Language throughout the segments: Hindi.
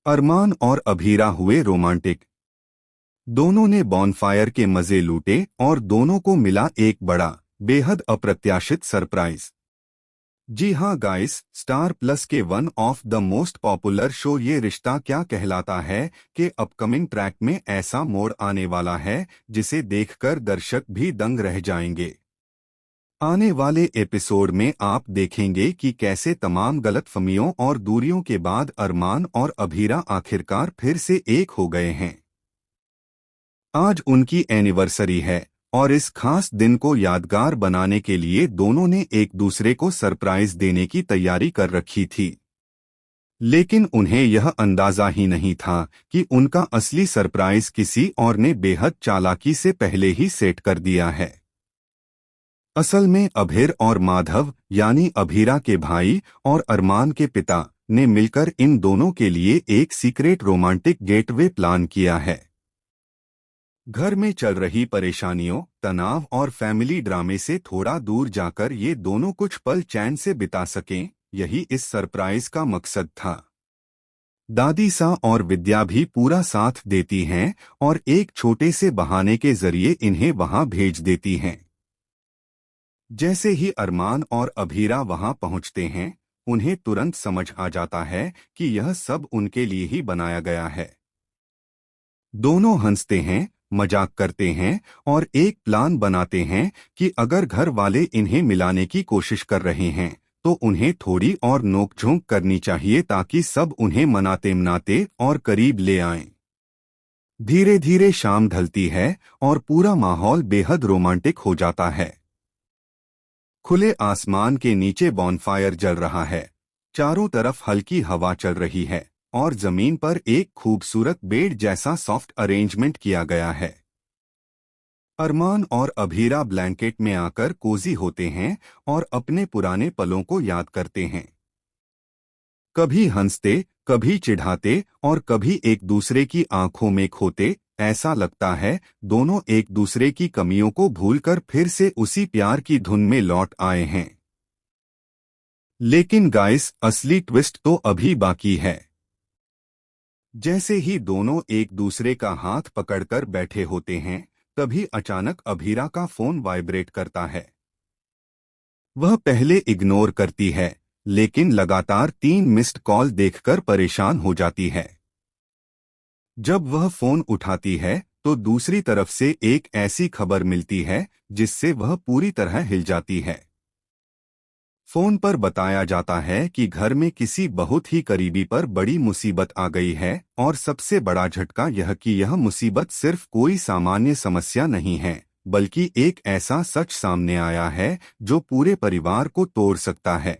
अरमान और अभीरा हुए रोमांटिक। दोनों ने बॉनफायर के मजे लूटे और दोनों को मिला एक बड़ा, बेहद अप्रत्याशित सरप्राइज। जी हाँ गाइस, स्टार प्लस के one of the most popular show ये रिश्ता क्या कहलाता है कि अपकमिंग ट्रैक में ऐसा मोड़ आने वाला है जिसे देखकर दर्शक भी दंग रह जाएंगे। आने वाले एपिसोड में आप देखेंगे कि कैसे तमाम गलतफहमियों और दूरियों के बाद अरमान और अभीरा आखिरकार फिर से एक हो गए हैं। आज उनकी एनिवर्सरी है और इस खास दिन को यादगार बनाने के लिए दोनों ने एक दूसरे को सरप्राइज देने की तैयारी कर रखी थी। लेकिन उन्हें यह अंदाजा ही नहीं था कि उनका असली सरप्राइज किसी और ने बेहद चालाकी से पहले ही सेट कर दिया है। असल में अभीर और माधव यानी अभीरा के भाई और अरमान के पिता ने मिलकर इन दोनों के लिए एक सीक्रेट रोमांटिक गेटवे प्लान किया है। घर में चल रही परेशानियों, तनाव और फैमिली ड्रामे से थोड़ा दूर जाकर ये दोनों कुछ पल चैन से बिता सकें, यही इस सरप्राइज का मकसद था। दादी सा और विद्या भी पूरा साथ देती हैं और एक छोटे से बहाने के जरिए इन्हें वहां भेज देती हैं। जैसे ही अरमान और अभीरा वहां पहुंचते हैं, उन्हें तुरंत समझ आ जाता है कि यह सब उनके लिए ही बनाया गया है। दोनों हंसते हैं, मजाक करते हैं और एक प्लान बनाते हैं कि अगर घर वाले इन्हें मिलाने की कोशिश कर रहे हैं तो उन्हें थोड़ी और नोकझोंक करनी चाहिए ताकि सब उन्हें मनाते मनाते और करीब ले आएं। धीरे धीरे शाम ढलती है और पूरा माहौल बेहद रोमांटिक हो जाता है। खुले आसमान के नीचे बॉनफायर जल रहा है, चारों तरफ हल्की हवा चल रही है और जमीन पर एक खूबसूरत बेड जैसा सॉफ्ट अरेंजमेंट किया गया है। अरमान और अभीरा ब्लैंकेट में आकर कोजी होते हैं और अपने पुराने पलों को याद करते हैं। कभी हंसते, कभी चिढ़ाते और कभी एक दूसरे की आंखों में खोते। ऐसा लगता है दोनों एक दूसरे की कमियों को भूलकर फिर से उसी प्यार की धुन में लौट आए हैं। लेकिन गाइस, असली ट्विस्ट तो अभी बाकी है। जैसे ही दोनों एक दूसरे का हाथ पकड़कर बैठे होते हैं, तभी अचानक अभीरा का फोन वाइब्रेट करता है। वह पहले इग्नोर करती है, लेकिन लगातार 3 मिस्ड कॉल देखकर परेशान हो जाती है। जब वह फोन उठाती है तो दूसरी तरफ से एक ऐसी खबर मिलती है जिससे वह पूरी तरह हिल जाती है। फोन पर बताया जाता है कि घर में किसी बहुत ही करीबी पर बड़ी मुसीबत आ गई है और सबसे बड़ा झटका यह कि यह मुसीबत सिर्फ कोई सामान्य समस्या नहीं है, बल्कि एक ऐसा सच सामने आया है जो पूरे परिवार को तोड़ सकता है।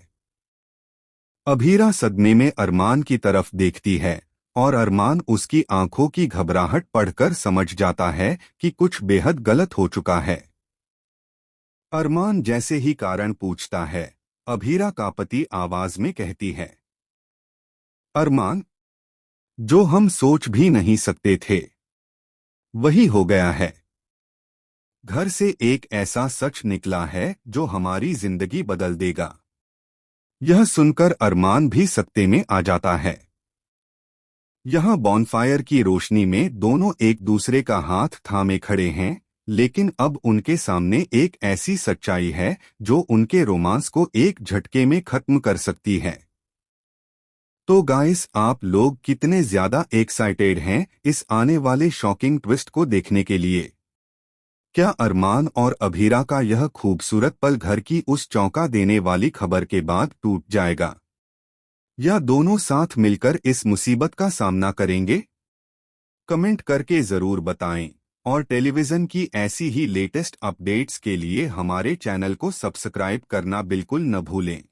अभीरा सदमे में अरमान की तरफ देखती है और अरमान उसकी आंखों की घबराहट पढ़कर समझ जाता है कि कुछ बेहद गलत हो चुका है। अरमान जैसे ही कारण पूछता है, अभीरा कांपती आवाज में कहती है, अरमान, जो हम सोच भी नहीं सकते थे वही हो गया है। घर से एक ऐसा सच निकला है जो हमारी जिंदगी बदल देगा। यह सुनकर अरमान भी सकते में आ जाता है। यहाँ बॉनफायर की रोशनी में दोनों एक दूसरे का हाथ थामे खड़े हैं, लेकिन अब उनके सामने एक ऐसी सच्चाई है जो उनके रोमांस को एक झटके में खत्म कर सकती है। तो गाइस, आप लोग कितने ज्यादा एक्साइटेड हैं इस आने वाले शॉकिंग ट्विस्ट को देखने के लिए? क्या अरमान और अभीरा का यह खूबसूरत पल घर की उस चौंका देने वाली खबर के बाद टूट जाएगा, या दोनों साथ मिलकर इस मुसीबत का सामना करेंगे? कमेंट करके जरूर बताएं और टेलीविजन की ऐसी ही लेटेस्ट अपडेट्स के लिए हमारे चैनल को सब्सक्राइब करना बिल्कुल न भूलें।